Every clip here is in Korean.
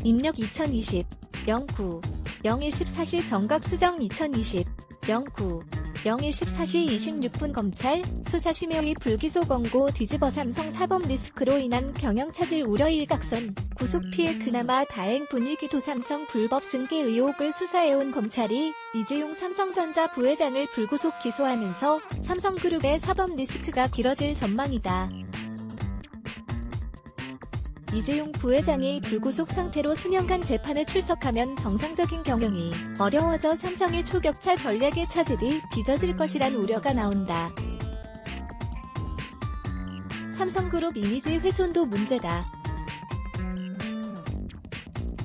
입력 2020 09 01 14시 정각 수정 2020 09 01 14시 26분 검찰 수사심의위 불기소 권고 뒤집어 삼성 사법 리스크로 인한 경영 차질 우려 일각선 구속 피해 그나마 다행 분위기도 삼성 불법 승계 의혹을 수사해온 검찰이 이재용 삼성전자 부회장을 불구속 기소하면서 삼성그룹의 사법 리스크가 길어질 전망이다. 이재용 부회장이 불구속 상태로 수년간 재판에 출석하면 정상적인 경영이 어려워져 삼성의 초격차 전략의 차질이 빚어질 것이란 우려가 나온다. 삼성그룹 이미지 훼손도 문제다.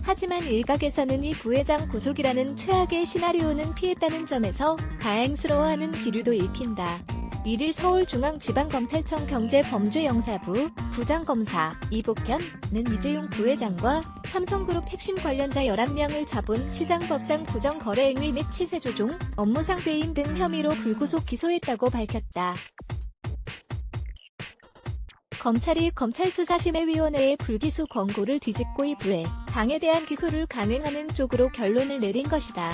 하지만 일각에서는 이 부회장 구속이라는 최악의 시나리오는 피했다는 점에서 다행스러워하는 기류도 읽힌다. 1일 서울중앙지방검찰청 경제범죄영사부 부장검사 이복현는 이재용 부회장과 삼성그룹 핵심 관련자 11명을 잡은 시장법상 부정거래행위 및 시세조종, 업무상 배임 등 혐의로 불구속 기소했다고 밝혔다. 검찰이 검찰수사심의위원회의 불기소 권고를 뒤집고 이 부회장에 대한 기소를 강행하는 쪽으로 결론을 내린 것이다.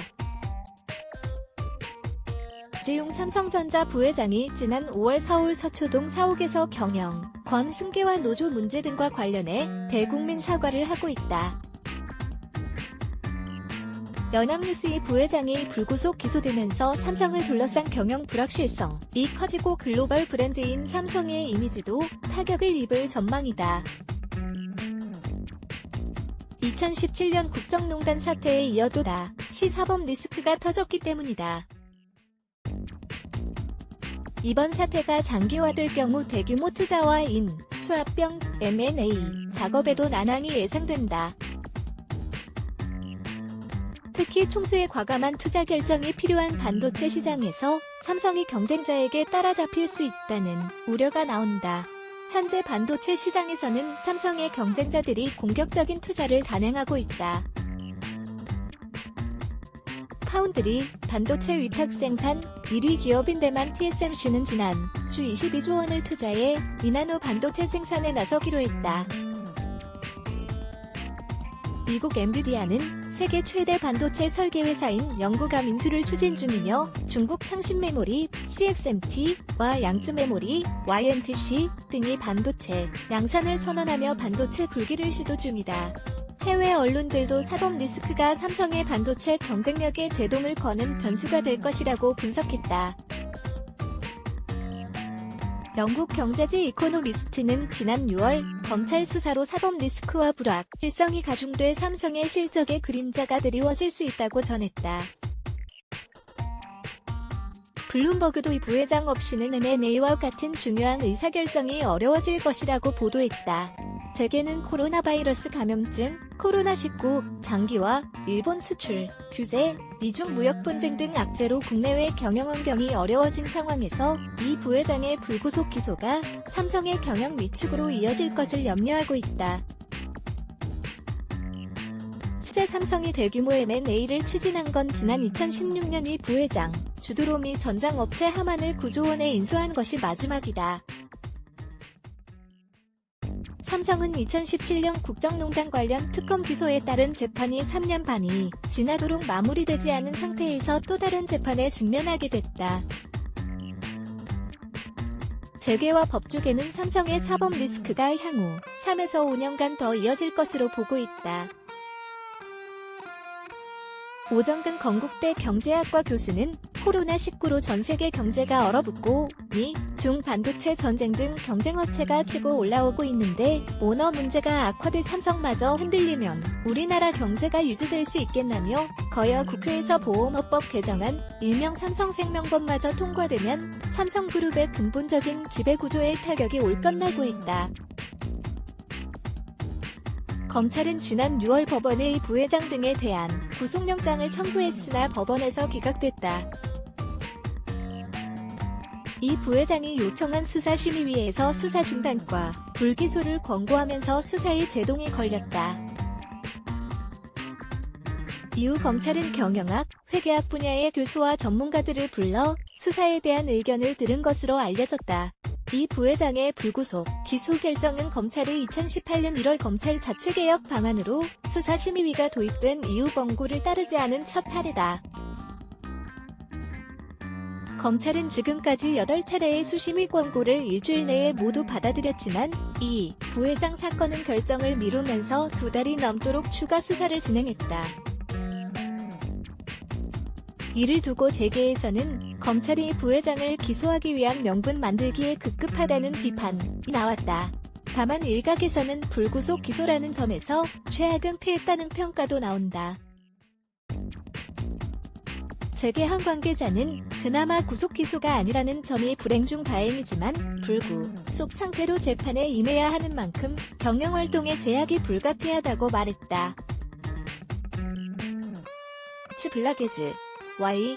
이재용 삼성전자 부회장이 지난 5월 서울 서초동 사옥에서 경영, 권 승계와 노조 문제 등과 관련해 대국민 사과를 하고 있다. 연합뉴스 이 부회장이 불구속 기소되면서 삼성을 둘러싼 경영 불확실성이 커지고 글로벌 브랜드인 삼성의 이미지도 타격을 입을 전망이다. 2017년 국정농단 사태에 이어 또다시 사법 리스크가 터졌기 때문이다. 이번 사태가 장기화될 경우 대규모 투자와 인수합병, M&A 작업에도 난항이 예상된다. 특히 총수의 과감한 투자 결정이 필요한 반도체 시장에서 삼성이 경쟁자에게 따라잡힐 수 있다는 우려가 나온다. 현재 반도체 시장에서는 삼성의 경쟁자들이 공격적인 투자를 단행하고 있다. 파운드리, 반도체 위탁 생산 1위 기업인 대만 TSMC는 지난 주 22조 원을 투자해 2나노 반도체 생산에 나서기로 했다. 미국 엔비디아는 세계 최대 반도체 설계 회사인 영구가 인수를 추진 중이며 중국 창신메모리, CXMT와 양쯔메모리, YMTC 등이 반도체 양산을 선언하며 반도체 굴기를 시도 중이다. 해외 언론들도 사법 리스크가 삼성의 반도체 경쟁력에 제동을 거는 변수가 될 것이라고 분석했다. 영국 경제지 이코노미스트는 지난 6월 검찰 수사로 사법 리스크와 불확실성이 가중돼 삼성의 실적에 그림자가 드리워질 수 있다고 전했다. 블룸버그도 이 부회장 없이는 M&A와 같은 중요한 의사결정이 어려워질 것이라고 보도했다. 재계는 코로나 바이러스 감염증, 코로나19, 장기화, 일본 수출, 규제, 미중 무역 분쟁 등 악재로 국내외 경영 환경이 어려워진 상황에서 이 부회장의 불구속 기소가 삼성의 경영 위축으로 이어질 것을 염려하고 있다. 실제 삼성이 대규모 M&A를 추진한 건 지난 2016년 이 부회장 주도로 미 전장업체 하만을 9조 원에 인수한 것이 마지막이다. 삼성은 2017년 국정농단 관련 특검 기소에 따른 재판이 3년 반이 지나도록 마무리되지 않은 상태에서 또 다른 재판에 직면하게 됐다. 재계와 법조계는 삼성의 사법 리스크가 향후 3에서 5년간 더 이어질 것으로 보고 있다. 오정근 건국대 경제학과 교수는 코로나19로 전세계 경제가 얼어붙고 미, 중 반도체 전쟁 등 경쟁업체가 치고 올라오고 있는데 오너 문제가 악화돼 삼성마저 흔들리면 우리나라 경제가 유지될 수 있겠나며 거여 국회에서 보험업법 개정안, 일명 삼성생명법마저 통과되면 삼성그룹의 근본적인 지배구조에 타격이 올 것이라고 했다. 검찰은 지난 6월 법원에 이 부회장 등에 대한 구속영장을 청구했으나 법원에서 기각됐다. 이 부회장이 요청한 수사심의위에서 수사 중단과 불기소를 권고하면서 수사에 제동이 걸렸다. 이후 검찰은 경영학, 회계학 분야의 교수와 전문가들을 불러 수사에 대한 의견을 들은 것으로 알려졌다. 이 부회장의 불구속, 기소 결정은 검찰이 2018년 1월 검찰 자체개혁 방안으로 수사심의위가 도입된 이후 권고를 따르지 않은 첫 사례다. 검찰은 지금까지 8차례의 수심의 권고를 일주일 내에 모두 받아들였지만 이 부회장 사건은 결정을 미루면서 2달이 넘도록 추가 수사를 진행했다. 이를 두고 재계에서는 검찰이 부회장을 기소하기 위한 명분 만들기에 급급하다는 비판이 나왔다. 다만 일각에서는 불구속 기소라는 점에서 최악은 피했다는 평가도 나온다. 재계 한 관계자는 그나마 구속 기소가 아니라는 점이 불행 중 다행이지만 불구속 상태로 재판에 임해야 하는 만큼 경영활동에 제약이 불가피하다고 말했다. 블라게즈 Y